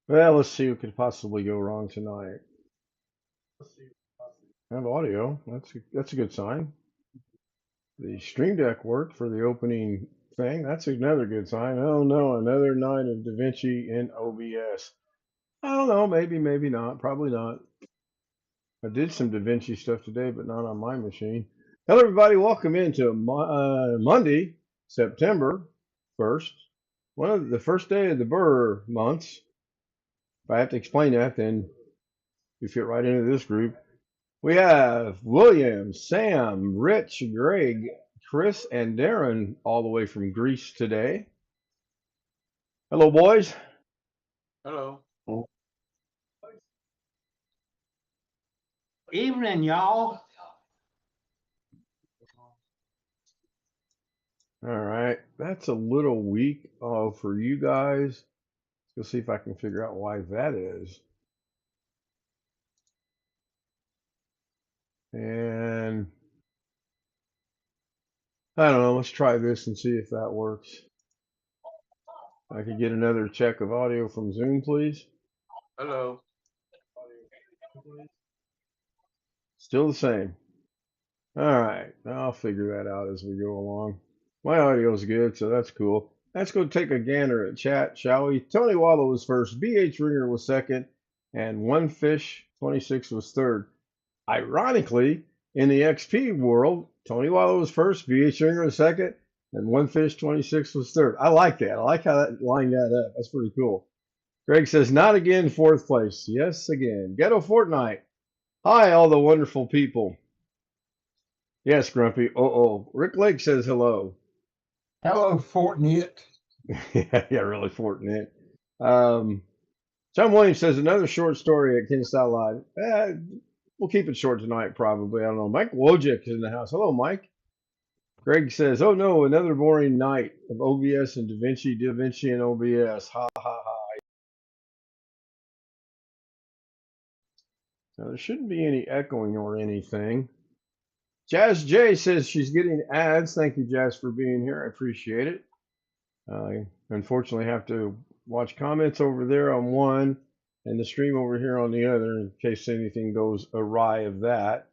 Well, let's see what could possibly go wrong tonight. I have audio. That's a good sign. The Stream Deck worked for the opening thing. That's another good sign. Oh no, another night of DaVinci in OBS. I don't know. Maybe, maybe not. Probably not. I did some DaVinci stuff today, but not on my machine. Hello, everybody. Welcome into Monday, September 1st. One of the first day of the BER months. If I have to explain that, then you fit right into this group. We have William, Sam, Rich, Greg, Chris, and Darren all the way from Greece today. Hello, boys. Hello. Evening, y'all. All right. That's a little weak for you guys. Let's see if I can figure out why that is. And I don't know. Let's try this and see if that works. I could get another check of audio from Zoom, please. Hello. Still the same. All right. I'll figure that out as we go along. My audio is good, so that's cool. Let's go take a gander at chat, shall we? Tony Wallow was first, BH Ringer was second, and One Fish 26 was third. Ironically, in the XP world, Tony Wallow was first, BH Ringer was second, and One Fish 26 was third. I like that. I like how that lined that up. That's pretty cool. Greg says, not again, fourth place. Yes, again. Ghetto Fortnite. Hi, all the wonderful people. Yes, Grumpy. Oh. Rick Lake says hello. Hello, Fortnite. yeah, really Fortnite. John Williams says another short story at KSL Live. We'll keep it short tonight, probably. I don't know. Mike Wojcik is in the house. Hello, Mike. Greg says, oh no, another boring night of OBS and DaVinci and OBS. Ha ha ha. Now, there shouldn't be any echoing or anything. Jazz J says she's getting ads. Thank you, Jazz, for being here. I appreciate it. I unfortunately have to watch comments over there on one and the stream over here on the other in case anything goes awry of that.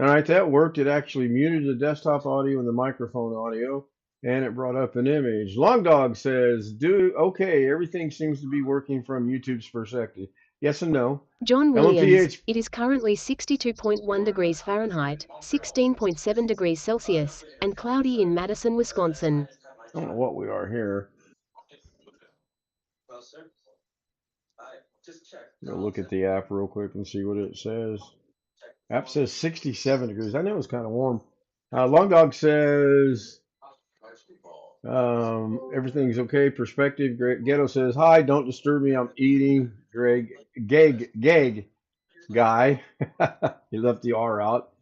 All right, that worked. It actually muted the desktop audio and the microphone audio, and it brought up an image. Long Dog says, okay, everything seems to be working from YouTube's perspective. Yes and no. John Williams, it is currently 62.1 degrees Fahrenheit, 16.7 degrees Celsius, and cloudy in Madison, Wisconsin. I don't know what we are here. Go look at the app real quick and see what it says. App says 67 degrees. I know it's kind of warm. Long Dog says everything's okay. Perspective. Ghetto says, hi, don't disturb me. I'm eating. Greg, Gag guy. He left the R out.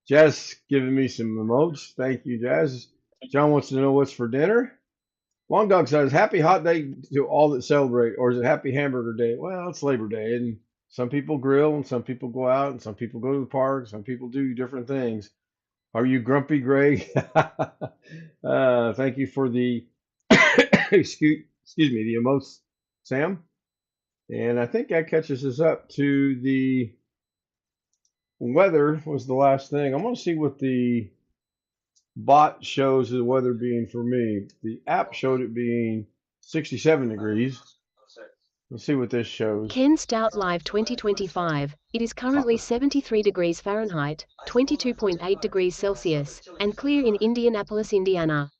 Jazz giving me some emotes. Thank you, Jazz. John wants to know what's for dinner. Long Dog says, happy hot day to all that celebrate. Or is it happy hamburger day? Well, it's Labor Day. And some people grill and some people go out and some people go to the park. Some people do different things. Are you grumpy, Greg? Thank you for the excuse me, the emotes, Sam. And I think that catches us up to the weather was the last thing. I'm going to see what the bot shows the weather being for me. The app showed it being 67 degrees. Let's see what this shows. Ken Stout Live 2025. It is currently 73 degrees Fahrenheit, 22.8 degrees Celsius, and clear in Indianapolis, Indiana.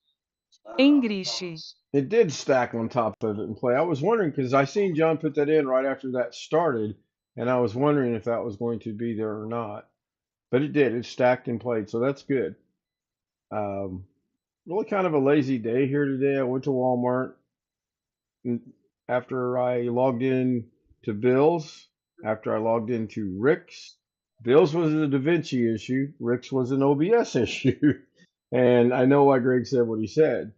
It did stack on top of it and play. I was wondering because I seen John put that in right after that started, and I was wondering if that was going to be there or not. But it did. It stacked and played, so that's good. Really kind of a lazy day here today. I went to Walmart after I logged in to Bill's, after I logged into Rick's. Bill's was a DaVinci issue. Rick's was an OBS issue. And I know why Greg said what he said.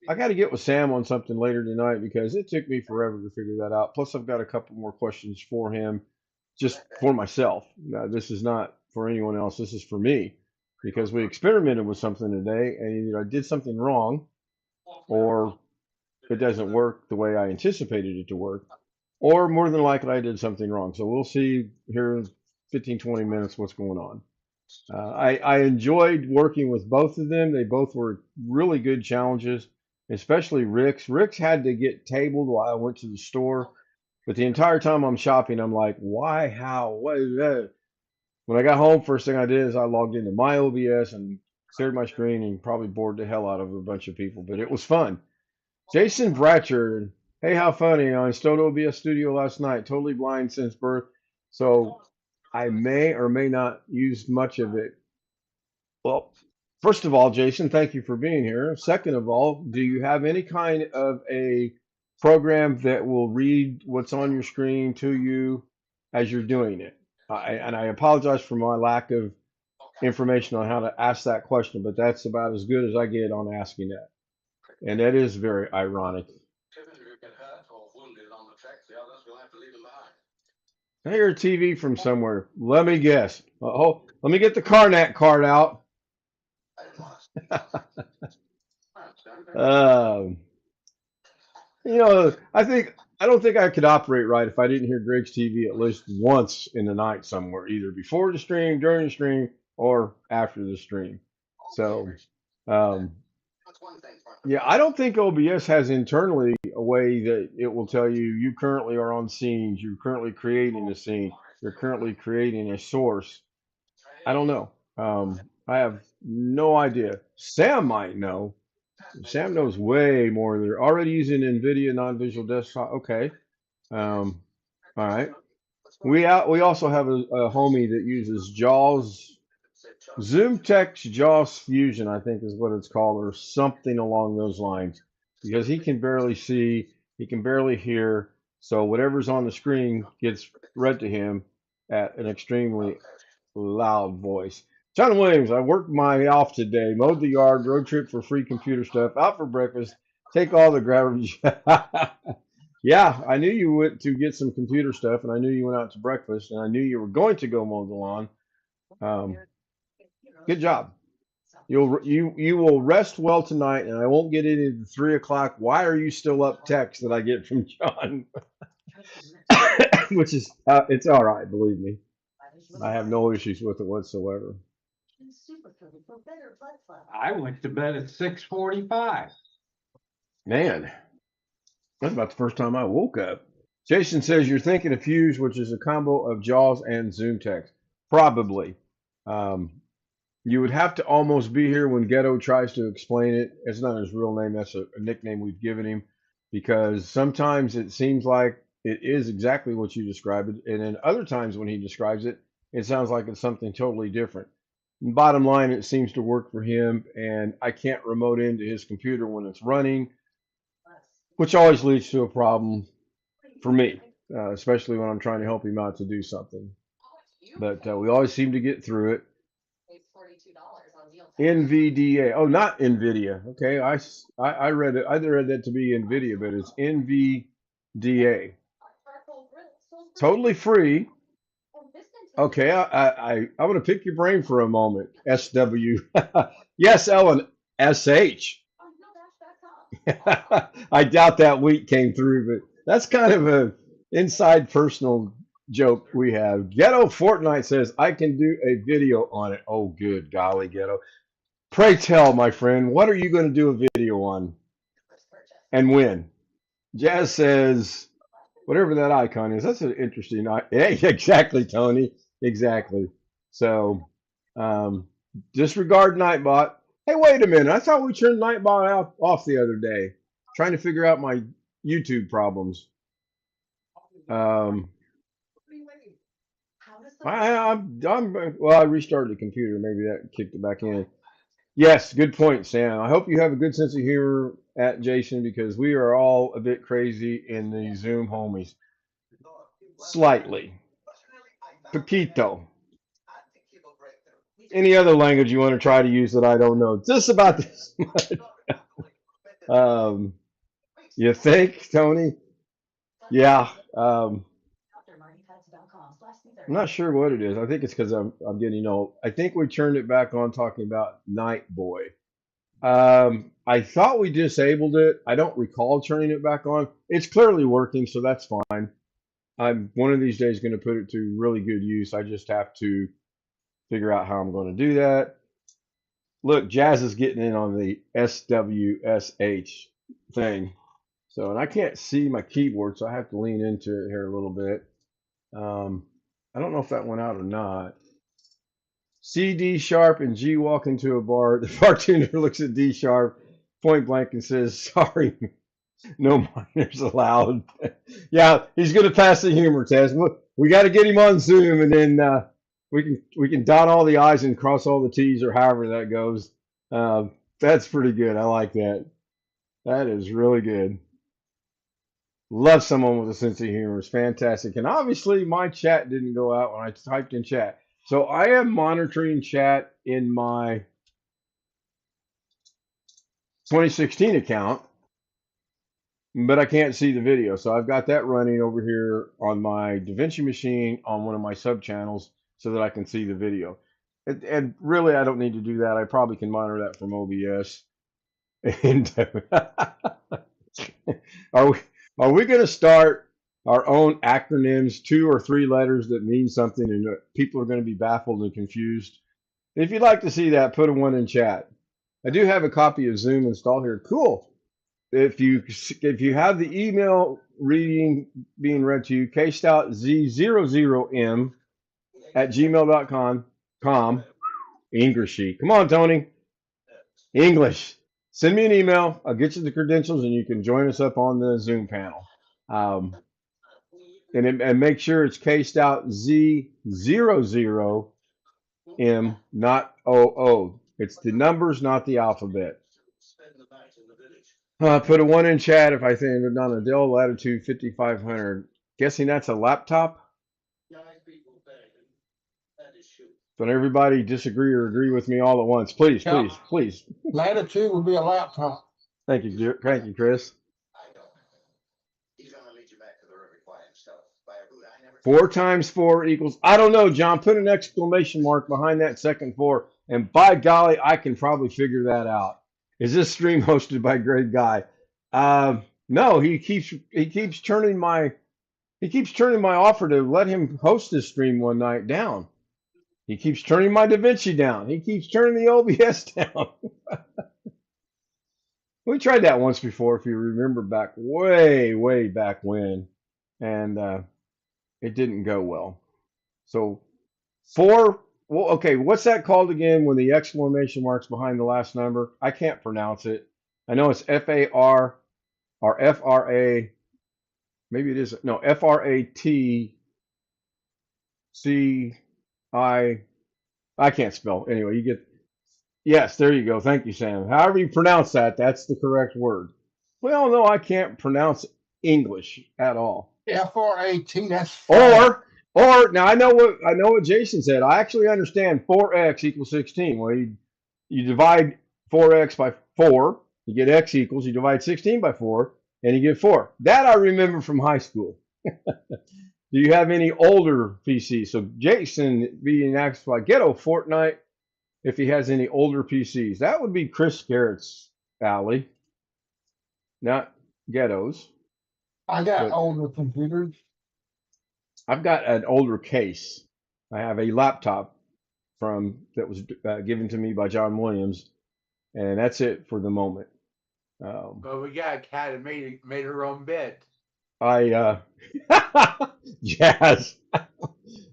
I got to get with Sam on something later tonight because it took me forever to figure that out. Plus, I've got a couple more questions for him, just for myself. Now, this is not for anyone else. This is for me because we experimented with something today, and either I did something wrong, or it doesn't work the way I anticipated it to work, or more than likely I did something wrong. So we'll see here in 15, 20 minutes what's going on. I enjoyed working with both of them. They both were really good challenges, especially Rick's. Rick's had to get tabled while I went to the store, but the entire time I'm shopping, I'm like, why, how, what is that? When I got home, first thing I did is I logged into my OBS and cleared my screen and probably bored the hell out of a bunch of people, but it was fun. Jason Bratcher, hey, how funny. I installed OBS Studio last night, totally blind since birth, so I may or may not use much of it. Well, first of all, Jason, thank you for being here. Second of all, do you have any kind of a program that will read what's on your screen to you as you're doing it? And I apologize for my lack of information on how to ask that question, but that's about as good as I get on asking that. And that is very ironic. I hear a TV from somewhere. Let me guess. Oh, let me get the Carnet card out. Um, I don't think I could operate right if I didn't hear Greg's TV at least once in the night somewhere, either before the stream, during the stream, or after the stream. So, um, yeah, I don't think OBS has internally a way that it will tell you you currently are on scenes, you're currently creating a scene, you're currently creating a source. I don't know. I have no idea. Sam might know. Sam knows way more. They're already using NVIDIA non-visual desktop. Okay. All right. We also have a homie that uses JAWS, Zoom Text JAWS Fusion, I think is what it's called, or something along those lines, because he can barely see, he can barely hear, so whatever's on the screen gets read to him at an extremely loud voice. John Williams, I worked my off today, mowed the yard, road trip for free computer stuff, out for breakfast, take all the garbage. Yeah, I knew you went to get some computer stuff, and I knew you went out to breakfast, and I knew you were going to go mow the lawn. Good job. You will rest well tonight, and I won't get into the 3 o'clock. Why are you still up text that I get from John? Which is it's all right, believe me. I have no issues with it whatsoever. I went to bed at 6:45. Man, that's about the first time I woke up. Jason says you're thinking of Fuse, which is a combo of JAWS and Zoom Text. Probably. You would have to almost be here when Ghetto tries to explain it. It's not his real name. That's a nickname we've given him because sometimes it seems like it is exactly what you described it. And then other times when he describes it, it sounds like it's something totally different. And bottom line, it seems to work for him. And I can't remote into his computer when it's running, which always leads to a problem for me, especially when I'm trying to help him out to do something. But we always seem to get through it. NVDA. Oh, not NVIDIA. Okay, I read it. I read that to be NVIDIA, but it's NVDA. Totally free. Okay, I want to pick your brain for a moment. SW. Yes, Ellen. SH. I doubt that week came through, but that's kind of a inside personal joke we have. Ghetto Fortnite says I can do a video on it. Oh, good golly, Ghetto. Pray tell, my friend, what are you going to do a video on and when? Jazz says, whatever that icon is, that's an interesting. Hey, exactly, Tony. Exactly. So disregard Nightbot. Hey, wait a minute. I thought we turned Nightbot off the other day, trying to figure out my YouTube problems. Well, I restarted the computer. Maybe that kicked it back in. Yes, good point, Sam. I hope you have a good sense of humor at Jason because we are all a bit crazy in the Zoom homies. Slightly. Poquito. Any other language you want to try to use that I don't know? Just about this much. You think, Tony? Yeah. I'm not sure what it is. I think it's because I'm getting old. I think we turned it back on talking about Night Boy. I thought we disabled it. I don't recall turning it back on. It's clearly working, so that's fine. I'm one of these days going to put it to really good use. I just have to figure out how I'm going to do that. Look, Jazz is getting in on the SWSH thing. So, and I can't see my keyboard, so I have to lean into it here a little bit. I don't know if that went out or not. C, D sharp, and G walk into a bar. The bartender looks at D sharp point blank and says, "Sorry, no minors allowed." Yeah, he's going to pass the humor test. We got to get him on Zoom, and then we can dot all the I's and cross all the T's, or however that goes. That's pretty good. I like that. That is really good. Love someone with a sense of humor. It's fantastic. And obviously, my chat didn't go out when I typed in chat. So I am monitoring chat in my 2016 account, but I can't see the video. So I've got that running over here on my DaVinci machine on one of my sub channels so that I can see the video. And really, I don't need to do that. I probably can monitor that from OBS. And are we going to start our own acronyms, 2 or 3 letters that mean something, and people are going to be baffled and confused? If you'd like to see that, put a 1 in chat. I do have a copy of Zoom installed here. Cool. If you have the email being read to you, kstoutzz00m at gmail.com. Englishy. Come on, Tony. English. Send me an email. I'll get you the credentials, and you can join us up on the Zoom panel. And make sure it's kstoutzz00m, not OO. It's the numbers, not the alphabet. Put a 1 in chat if I think it's on a Dell Latitude 5500. Guessing that's a laptop? Don't everybody disagree or agree with me all at once. Please, Yeah. please. Latitude would be a laptop. Thank you, Chris. 4 times 4 equals, I don't know, John. Put an exclamation mark behind that second 4, and by golly, I can probably figure that out. Is this stream hosted by Greg Guy? No, he keeps turning my offer to let him host this stream one night down. He keeps turning my DaVinci down. He keeps turning the OBS down. We tried that once before, if you remember back way back when, and it didn't go well. So 4. Well, okay, what's that called again when the exclamation mark's behind the last number? I can't pronounce it. I know it's FAR or FRA. Maybe it is. No, FRATCI. I can't spell. Anyway, you get. Yes, there you go. Thank you, Sam. However you pronounce that, that's the correct word. Well, no, I can't pronounce English at all. FRAT, that's fine. Or now I know what Jason said. I actually understand 4x equals 16. Well, you divide 4x by 4, you get x equals, you divide 16 by 4, and you get 4. That I remember from high school. Do you have any older PCs? So Jason being asked by Ghetto Fortnite if he has any older PCs. That would be Chris Garrett's alley, not Ghetto's. I got older computers. I've got an older case. I have a laptop that was given to me by John Williams, and that's it for the moment. But we got a cat that made her own bed. Jazz.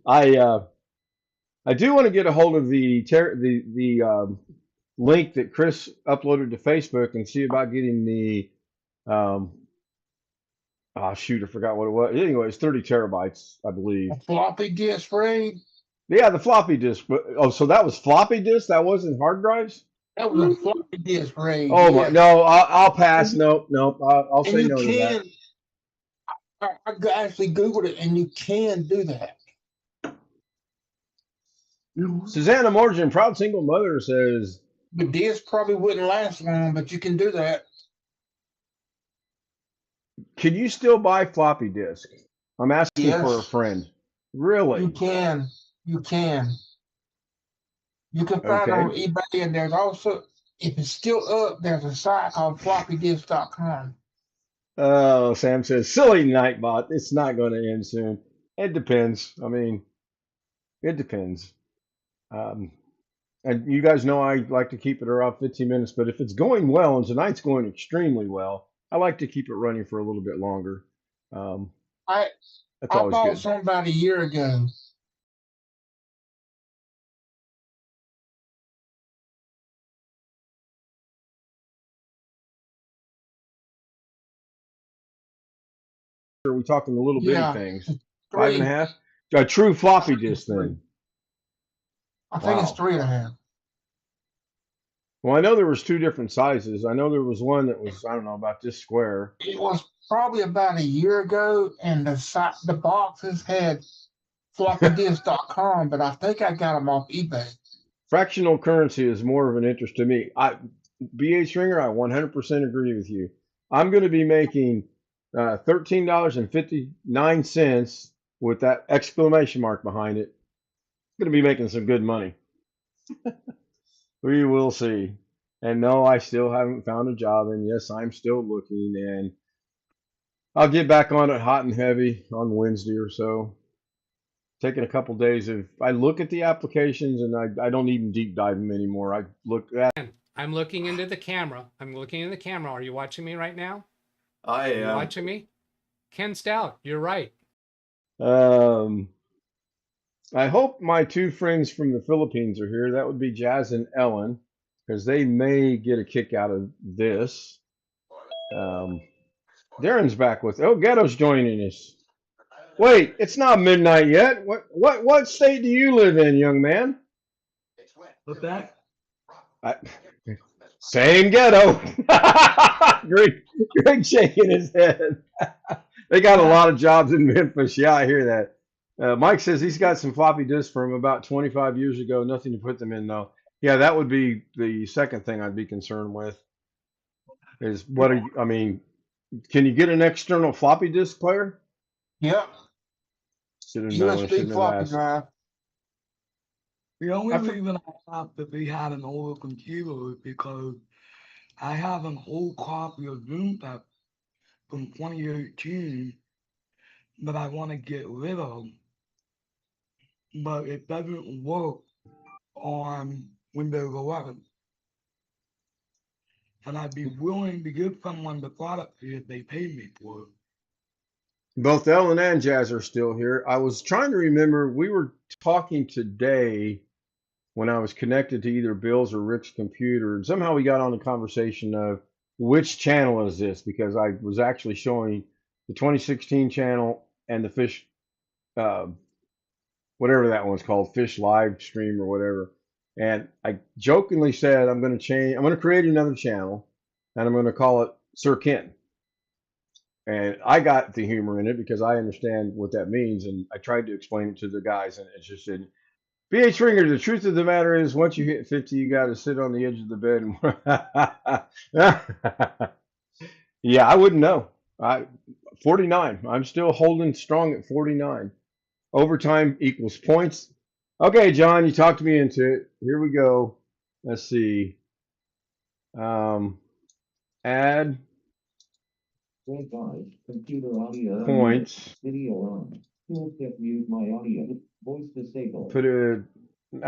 I do want to get a hold of the link that Chris uploaded to Facebook and see about getting the shoot, I forgot what it was. Anyway, it's 30 terabytes, I believe. A floppy disk RAID. Yeah, the floppy disk. But so that was floppy disk. That wasn't hard drives. That was a floppy disk RAID. Oh my! No, I'll pass. Nope. I'll say no to that. I actually Googled it, and you can do that. Susanna Morgan, proud single mother, says The disk probably wouldn't last long, but you can do that. Can you still buy floppy disk? I'm asking for a Yes, friend. you Really? can. You can. You can find it Okay. on eBay, and there's also, if it's still up, there's a site called floppydisk.com. Oh, Sam says, silly Nightbot. It's not going to end soon. It depends. I mean, it depends. Um, and you guys know I like to keep it around 15 minutes, but if it's going well, and tonight's going extremely well, I like to keep it running for a little bit longer. Um, I that's I always bought good. some about a year ago. Are we talking the little bitty Yeah, things? it's Five and a three. half? A true I floppy think it's disk three. then. I think it's Wow. 3.5. Well, I know there was two different sizes. I know there was one that was, I don't know, about this square. It was probably about a year ago, and the boxes had floppydisk.com, but I think I got them off eBay. Fractional currency is more of an interest to me. BH Ringer, I 100% agree with you. I'm going to be making $13.59 with that exclamation mark behind it. Going to be making some good money. We will see. And no, I still haven't found a job. And yes, I'm still looking. And I'll get back on it hot and heavy on Wednesday or so. Taking a couple days of, I look at the applications and I don't even deep dive them anymore. I look at. I'm looking into the camera. I'm looking in the camera. Are you watching me right now? I Are you am. watching me? Ken Stout, you're right. I hope my two friends from the Philippines are here. That would be Jazz and Ellen, because they may get a kick out of this. Darren's back with. Oh, Ghetto's joining us. Wait, it's not midnight yet. What state do you live in, young man? What's that? I, same Ghetto. Greg shaking his head. They got a lot of jobs in Memphis. Yeah, I hear that. Mike says he's got some floppy disks from about 25 years ago. Nothing to put them in though. Yeah, that would be the second thing I'd be concerned with. Is what are you, I mean, can you get an external floppy disk player? Yep, Should have known. I USB shouldn't have floppy asked. drive. The only I for- reason I have to be had an older computer is because I have an old copy of Zoom Tech from 2018 that I want to get rid of, but it doesn't work on Windows 11. And I'd be willing to give someone the product if they paid me for it. Both Ellen and Jazz are still here. I was trying to remember. We were talking today when I was connected to either Bill's or Rick's computer, and somehow we got on the conversation of which channel is this, because I was actually showing the 2016 channel and the Fish, whatever that one's called, Fish Live Stream or whatever. And I jokingly said I'm going to create another channel, and I'm going to call it Sir Ken. And I got the humor in it because I understand what that means, and I tried to explain it to the guys, and it's just said, BH Ringer, the truth of the matter is once you hit 50, you got to sit on the edge of the bed. And yeah, I wouldn't know. 49. I'm still holding strong at 49. Overtime equals points. Okay, John, you talked me into it. Here we go. Let's see. Add computer audio points. video on. Tooltip mute my audio. Voice disabled.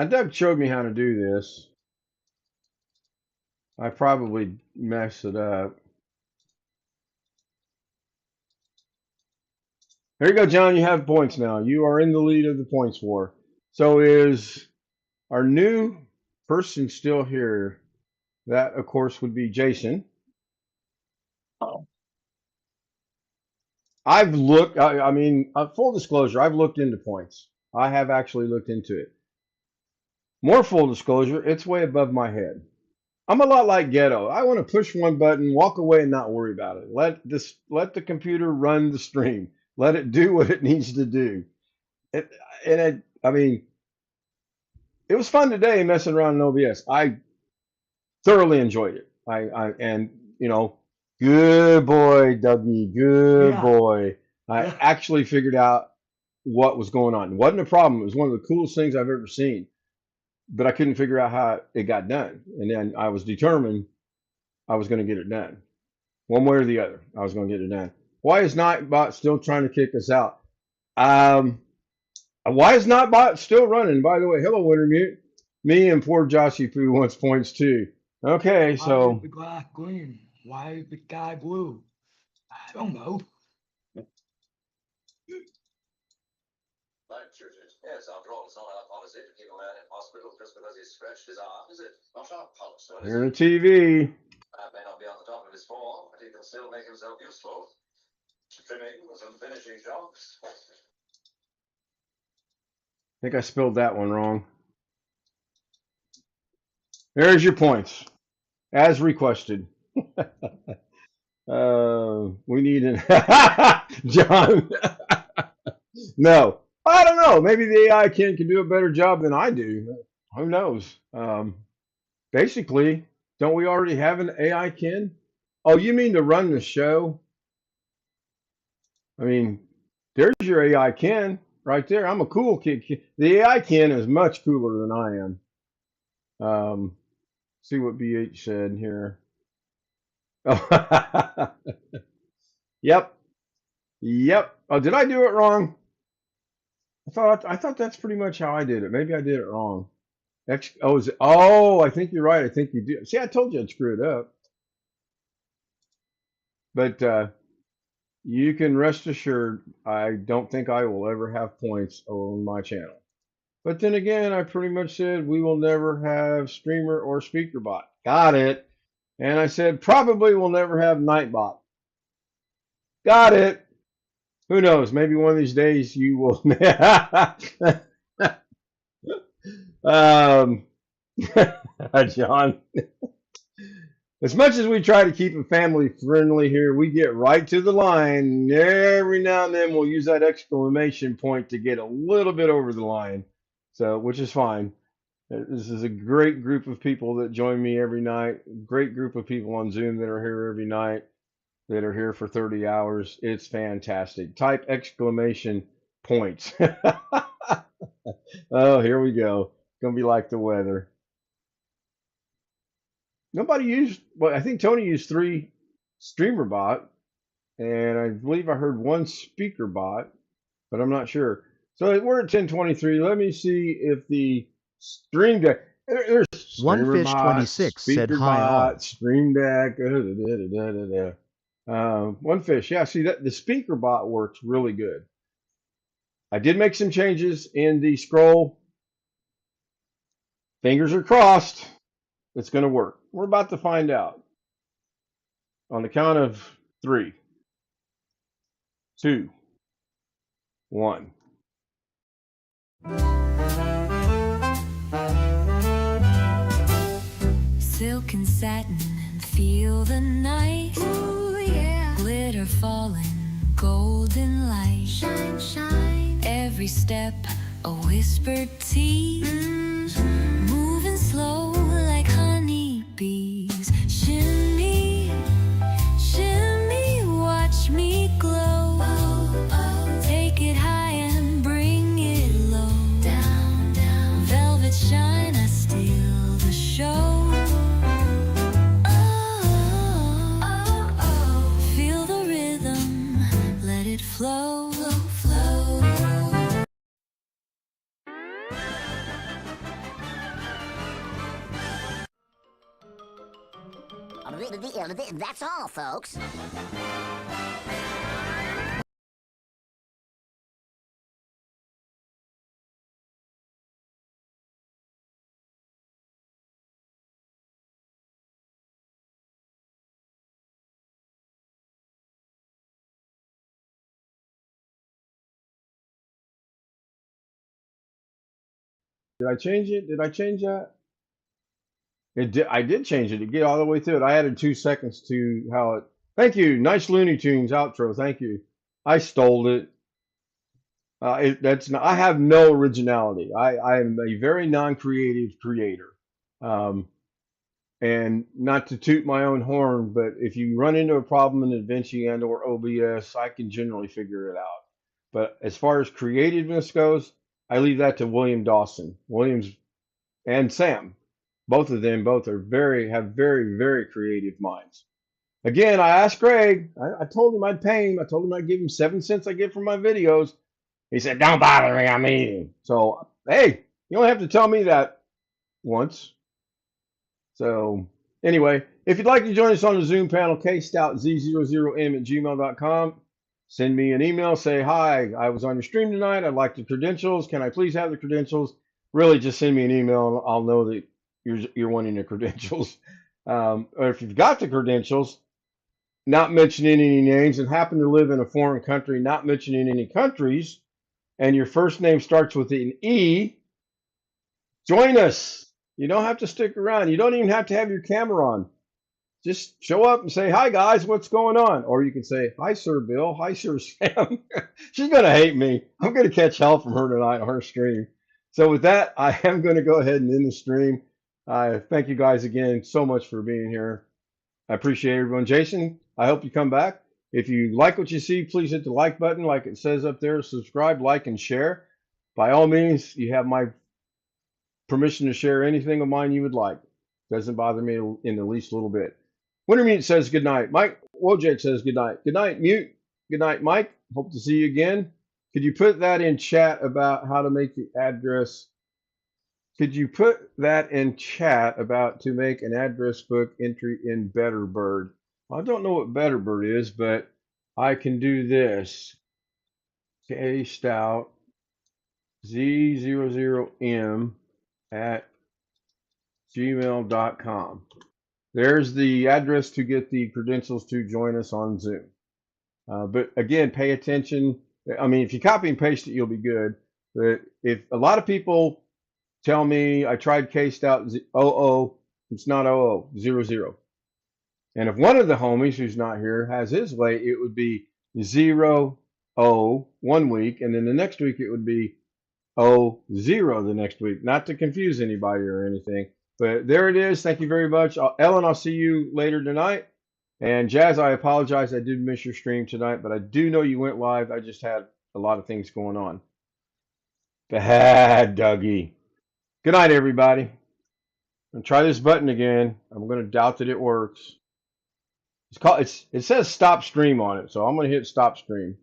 Doug showed me how to do this. I probably messed it up. There you go, John. You have points now. You are in the lead of the points war. So is our new person still here? That, of course, would be Jason. I've looked, I mean, full disclosure, I've looked into points. I have actually looked into it. More full disclosure, it's way above my head. I'm a lot like Ghetto. I want to push one button, walk away, and not worry about it. Let the computer run the stream. Let it do what it needs to do. I mean, it was fun today messing around in OBS. I thoroughly enjoyed it. And you know, Good boy, Dougie. Good Yeah. boy. I Yeah. actually figured out what was going on. It wasn't a problem. It was one of the coolest things I've ever seen, but I couldn't figure out how it got done. And then I was determined I was going to get it done. One way or the other, I was going to get it done. Why is Nightbot still trying to kick us out? Why is Nightbot still running? By the way, hello, Wintermute. Me and poor Joshy Poo wants points too. Okay, Why is so the glass green? Why is the sky blue? I don't know. Yes, after all, it's not our policy to keep a man in hospital just because he's stretched his arm, is it? Not our policy. you're on TV. That may not be on the top of his form, but he can still make himself useful. Trimming some finishing jobs. I think I spelled that one wrong. There's your points, as requested. We need an John. No, I don't know. Maybe the AI can do a better job than I do. Who knows? Basically, don't we already have an AI Ken? Oh, you mean to run the show? I mean, there's your AI Ken right there. I'm a cool kid. The AI Ken is much cooler than I am. See what BH said here. Oh, yep. Yep. Oh, did I do it wrong? I thought that's pretty much how I did it. Maybe I did it wrong. Is it? Oh, I think you're right. I think you do. See, I told you I'd screw it up. But you can rest assured, I don't think I will ever have points on my channel. But then again, I pretty much said we will never have streamer or speaker bot. Got it. And I said probably we'll never have Nightbot. Got it. Who knows? Maybe one of these days you will. John. As much as we try to keep it family friendly here, we get right to the line. Every now and then we'll use that exclamation point to get a little bit over the line. So, which is fine. This is a great group of people that join me every night. Great group of people on Zoom that are here every night, that are here for 30 hours. It's fantastic. Type exclamation points. Oh, here we go. It's going to be like the weather. Nobody used, well, I think Tony used 3 streamer bot, and I believe I heard 1 speaker bot, but I'm not sure. So we're at 10:23. Let me see if the stream deck, there's streamer bot, 1fish26 said speaker hi all. bot, stream deck, one fish. Yeah, see that the speaker bot works really good. I did make some changes in the scroll. Fingers are crossed. It's going to work. We're about to find out. On the count of 3, 2, 1. Silk and satin, feel the night. Ooh, yeah. Glitter falling, golden light. Shine, shine. Every step, a whispered tease. Moving slow like honeybees. Shimmy, shimmy, watch me glow. Oh, oh. Take it high and bring it low. Down, down. Velvet shine, I steal the show. Flow, flow. That's all, folks. Did I change it? Did I change that? It did. I did change it to get all the way through it. I added 2 seconds to how it. Thank you. Nice Looney Tunes outro. Thank you. I stole it. That's not, I have no originality. I am a very non-creative creator. And not to toot my own horn, but if you run into a problem in DaVinci and or OBS, I can generally figure it out. But as far as creativeness goes, I leave that to William Dawson. Williams and Sam, both of them both are have very creative minds. Again, I asked Greg. I told him I'd pay him. I told him I'd give him 7 cents I get for my videos. He said, "Don't bother me. I'm eating." So hey, you only have to tell me that once. So anyway, if you'd like to join us on the Zoom panel, kstoutzz00m@gmail.com. Send me an email. Say, "Hi, I was on your stream tonight. I'd like the credentials. Can I please have the credentials?" Really, just send me an email and I'll know that you're wanting the credentials. Or if you've got the credentials, not mentioning any names and happen to live in a foreign country, not mentioning any countries, and your first name starts with an E, join us. You don't have to stick around. You don't even have to have your camera on. Just show up and say, "Hi, guys, what's going on?" Or you can say, "Hi, Sir Bill. Hi, Sir Sam." She's going to hate me. I'm going to catch hell from her tonight on her stream. So with that, I am going to go ahead and end the stream. Thank you guys again so much for being here. I appreciate everyone. Jason, I hope you come back. If you like what you see, please hit the like button like it says up there. Subscribe, like, and share. By all means, you have my permission to share anything of mine you would like. Doesn't bother me in the least little bit. Wintermute says good night. Mike Wojak says good night. Good night, Mute. Good night, Mike. Hope to see you again. Could you put that in chat about how to make the address? Could you put that in chat about to make an address book entry in Betterbird? I don't know what Betterbird is, but I can do this. KStout Z00M at gmail.com. There's the address to get the credentials to join us on Zoom. But again, pay attention. I mean, if you copy and paste it, you'll be good. But if a lot of people tell me I tried KStout 00, it's not 00, 00. And if one of the homies who's not here has his way, it would be 0, 0 1 week, and then the next week it would be 0, 0 the next week. Not to confuse anybody or anything. But there it is. Thank you very much. Ellen, I'll see you later tonight. And Jazz, I apologize. I did miss your stream tonight, but I do know you went live. I just had a lot of things going on. Bad Dougie. Good night, everybody. I'm going to try this button again. I'm going to doubt that it works. It says stop stream on it, so I'm going to hit stop stream.